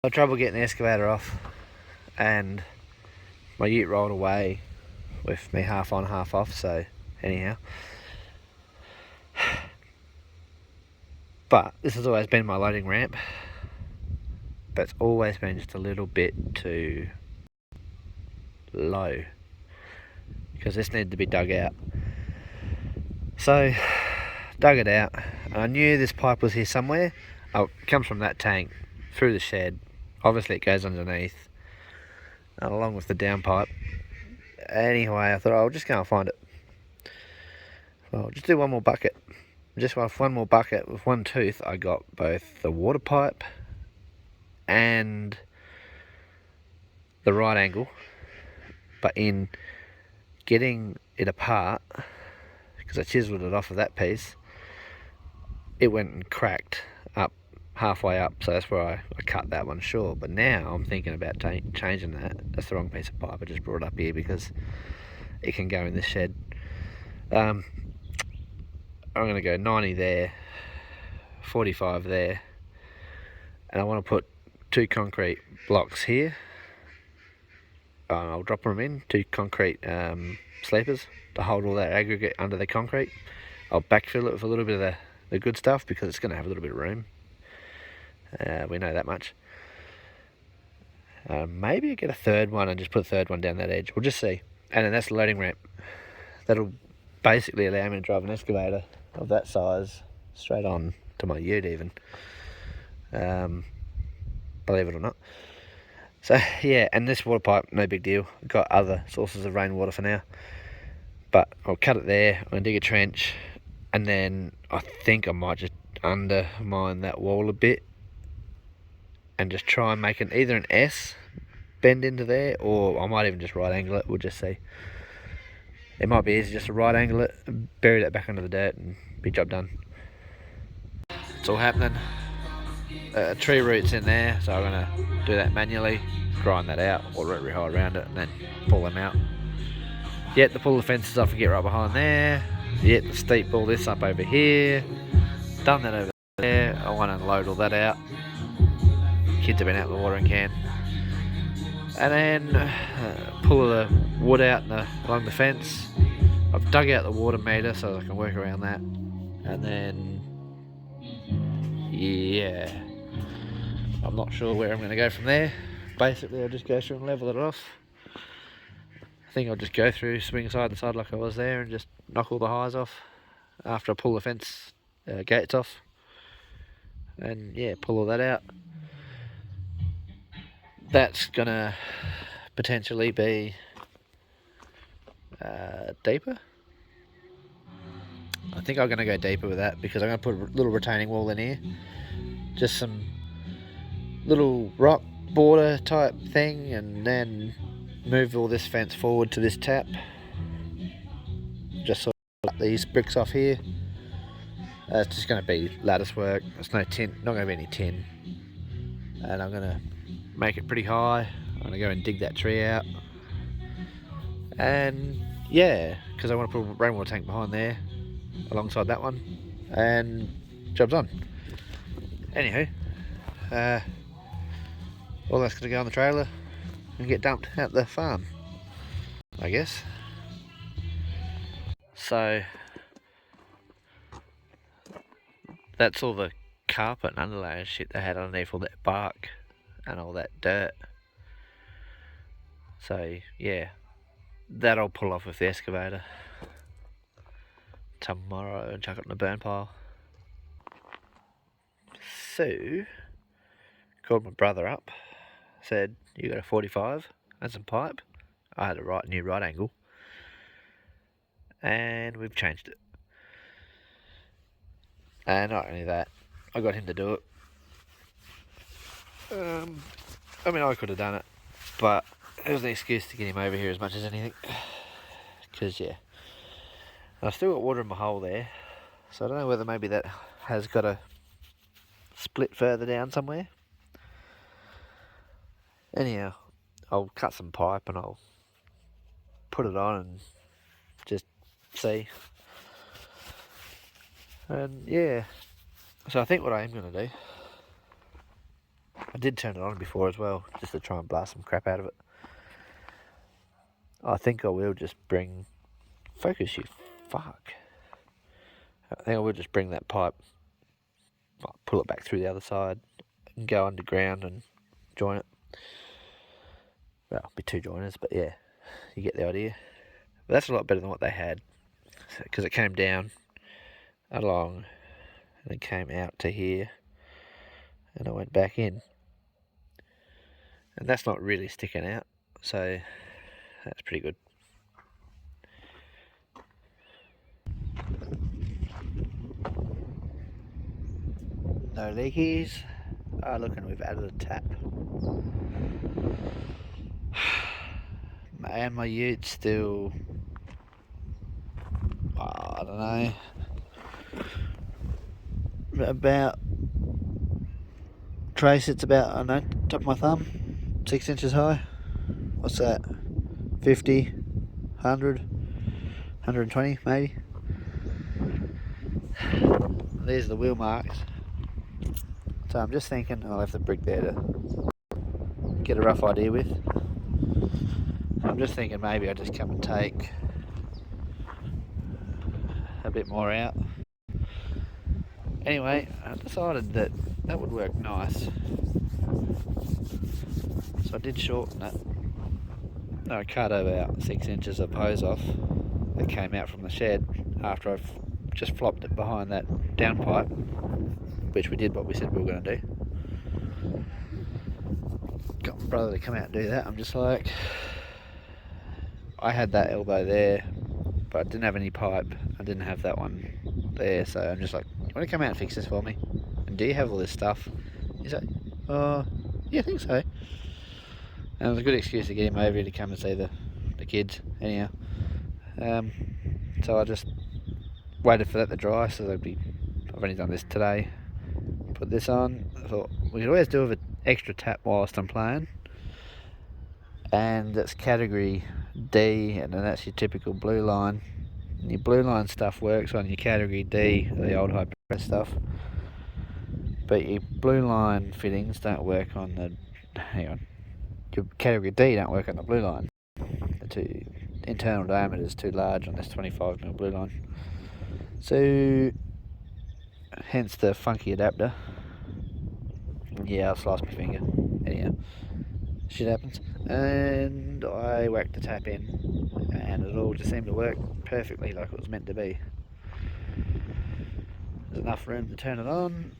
I had trouble getting the excavator off, and my ute rolled away with me half on, half off, so anyhow. But this has always been my loading ramp, but it's always been just a little bit too low because this needed to be dug out. So, dug it out, and I knew this pipe was here somewhere. Oh, it comes from that tank through the shed. Obviously it goes underneath, along with the downpipe. Anyway, I thought I'll just go and find it. Well, I'll just do one more bucket. Just with one more bucket, with one tooth, I got both the water pipe and the right angle. But in getting it apart, because I chiseled it off of that piece, it went and cracked up halfway up, so that's where I cut that one short. But now I'm thinking about changing that. That's the wrong piece of pipe. I just brought it up here because it can go in this shed. I'm going to go 90 there, 45 there, and I want to put 2 concrete blocks here. I'll drop them in, 2 concrete sleepers to hold all that aggregate under the concrete. I'll backfill it with a little bit of the good stuff because it's going to have a little bit of room. We know that much. Maybe I get a third one and just put a third one down that edge. We'll just see. And then that's the loading ramp. That'll basically allow me to drive an excavator of that size straight on to my ute even. Believe it or not. So yeah, and this water pipe, no big deal. I've got other sources of rainwater for now. But I'll cut it there, I'm going to dig a trench, and then I think I might just undermine that wall a bit and just try and make either an S bend into there, or I might even just right angle it. We'll just see. It might be easy just to right angle it, bury that back under the dirt, and be job done. It's all happening. Tree roots in there, so I'm going to do that manually, grind that out, or root rehaul around it, and then pull them out. Yet to pull the fences off and get right behind there. Yet to steep all this up over here. Done that over there. I want to unload all that out. Kids have been out in the watering can. And then pull the wood out along the fence. I've dug out the water meter so I can work around that. And then, yeah, I'm not sure where I'm going to go from there. Basically, I'll just go through and level it off. I think I'll just go through, swing side to side like I was there, and just knock all the highs off after I pull the fence gates off. And yeah, pull all that out. That's gonna potentially be deeper. I think I'm gonna go deeper with that because I'm gonna put a little retaining wall in here. Just some little rock border type thing, and then move all this fence forward to this tap. Just sort of cut these bricks off here. It's just going to be lattice work. There's no tin, not going to be any tin. And I'm going to make it pretty high. I'm going to go and dig that tree out. And yeah, because I want to put a rainwater tank behind there, alongside that one. And job's on. Anywho, all that's going to go on the trailer and get dumped at the farm, I guess. So that's all the carpet and underlay and shit they had underneath all that bark and all that dirt. So yeah, that I'll pull off with the excavator tomorrow and chuck it in the burn pile. So, called my brother up, said, you got a 45 and some pipe? I had a new right angle, and we've changed it. And not only that, I got him to do it. I mean, I could have done it, but it was an excuse to get him over here as much as anything. Because, yeah, I've still got water in my hole there, so I don't know whether maybe that has got a split further down somewhere. Anyhow, I'll cut some pipe and I'll put it on and just see. And yeah, so I think what I am going to do I did turn it on before as well, just to try and blast some crap out of it. I think I will just bring... Focus, you fuck. I think I will just bring that pipe, pull it back through the other side, and go underground and join it. Well, it'll be 2 joiners, but yeah, you get the idea. But that's a lot better than what they had, because it came down along and it came out to here, and I went back in, and that's not really sticking out, so that's pretty good. No leakies. Oh, look, and we've added a tap. And my ute's still, I don't know, about, trace, it's about, I don't know, top of my thumb, 6 inches high. What's that? 50, 100, 120 maybe. These are the wheel marks. So I'm just thinking I'll have the brick there to get a rough idea with. I'm just thinking maybe I just come and take a bit more out. Anyway, I decided that that would work nice. So I did shorten it. I cut about 6 inches of hose off that came out from the shed after I've just flopped it behind that downpipe, which we did what we said we were going to do. Got my brother to come out and do that. I'm just like, I had that elbow there, but I didn't have any pipe. I didn't have that one there, so I'm just like, you want to come out and fix this for me? And do you have all this stuff? He's like, yeah, I think so. And it was a good excuse to get him over here to come and see the kids, anyhow. So I just waited for that to dry, so I've only done this today. Put this on. I thought we could always do with an extra tap whilst I'm playing. And that's category D, and then that's your typical blue line. And your blue line stuff works on your category D, the old high press stuff. But your blue line fittings don't work on the, hang on, your category D don't work on the blue line. The internal diameter is too large on this 25mm blue line. So, hence the funky adapter. Yeah, I'll slice my finger. Anyhow, shit happens. And I whacked the tap in, and it all just seemed to work perfectly like it was meant to be. There's enough room to turn it on.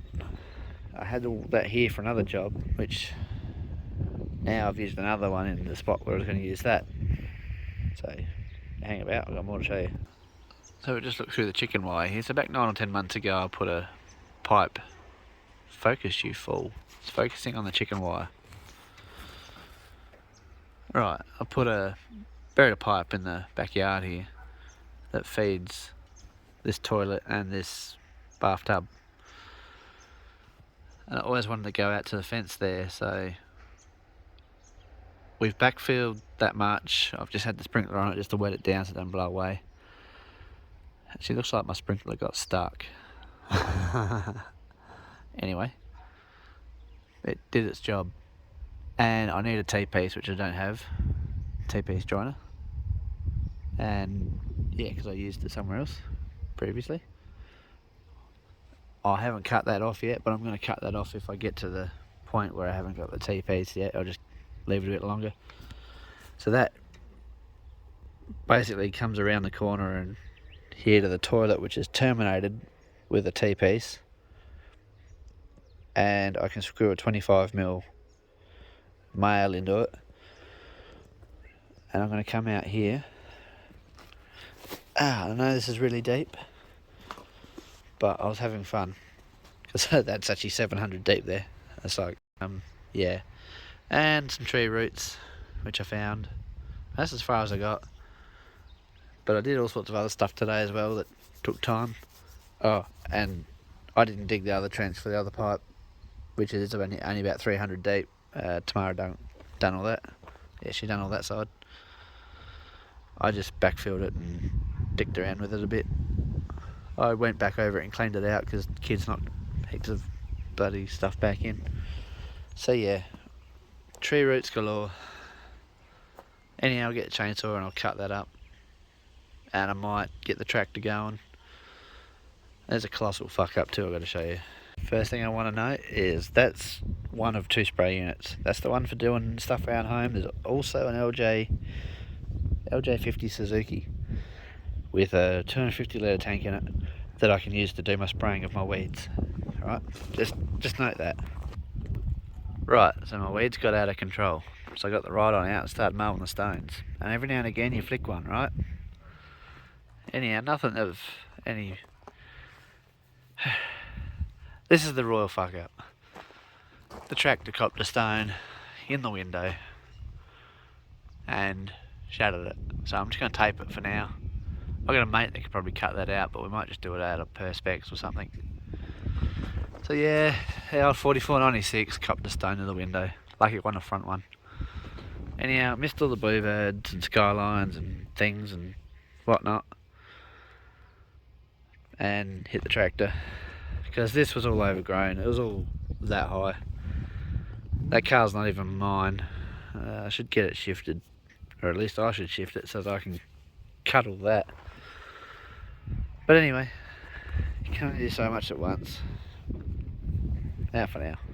I had all that here for another job, which now I've used another one in the spot where I was going to use that. So, hang about, I've got more to show you. So we just looked through the chicken wire here. So back 9 or 10 months ago I put a pipe, focus you fool, it's focusing on the chicken wire. Right, I buried a pipe in the backyard here that feeds this toilet and this bathtub. And I always wanted to go out to the fence there, so we've backfilled that much. I've just had the sprinkler on it just to wet it down so it doesn't blow away. Actually, looks like my sprinkler got stuck. Anyway, it did its job. And I need a T-piece, which I don't have. T-piece joiner. And yeah, because I used it somewhere else previously. I haven't cut that off yet, but I'm going to cut that off if I get to the point where I haven't got the T-piece yet. I'll just leave it a bit longer. So that basically comes around the corner and here to the toilet, which is terminated with a T-piece, and I can screw a 25mm male into it, and I'm going to come out here. I know this is really deep, but I was having fun because that's actually 700 deep there. It's like yeah, and some tree roots which I found. That's as far as I got. But I did all sorts of other stuff today as well that took time. Oh, and I didn't dig the other trench for the other pipe, which is only about 300 deep. Tamara done all that. Yeah, she done all that side. I just backfilled it and dicked around with it a bit. I went back over it and cleaned it out because the kids knocked heaps of bloody stuff back in. So yeah, tree roots galore. Anyhow, I'll get a chainsaw and I'll cut that up. And I might get the tractor going. There's a colossal fuck up too I've got to show you. First thing I want to note is that's one of 2 spray units. That's the one for doing stuff around home. There's also an LJ50 Suzuki with a 250 litre tank in it that I can use to do my spraying of my weeds. Alright, just note that. Right, so my weeds got out of control. So I got the ride on out and started mowing the stones. And every now and again you flick one, right? Anyhow, nothing of any... This is the royal fuck up. The tractor copped a stone in the window and shattered it. So I'm just going to tape it for now. I've got a mate that could probably cut that out, but we might just do it out of perspex or something. So yeah, the old 4496 copped a stone in the window. Lucky it wasn't a front one. Anyhow, missed all the bluebirds and skylines and things and whatnot. And hit the tractor. Because this was all overgrown, it was all that high. That car's not even mine. I should get it shifted, or at least I should shift it so that I can cut all that. But anyway, you can only do so much at once. Out for now.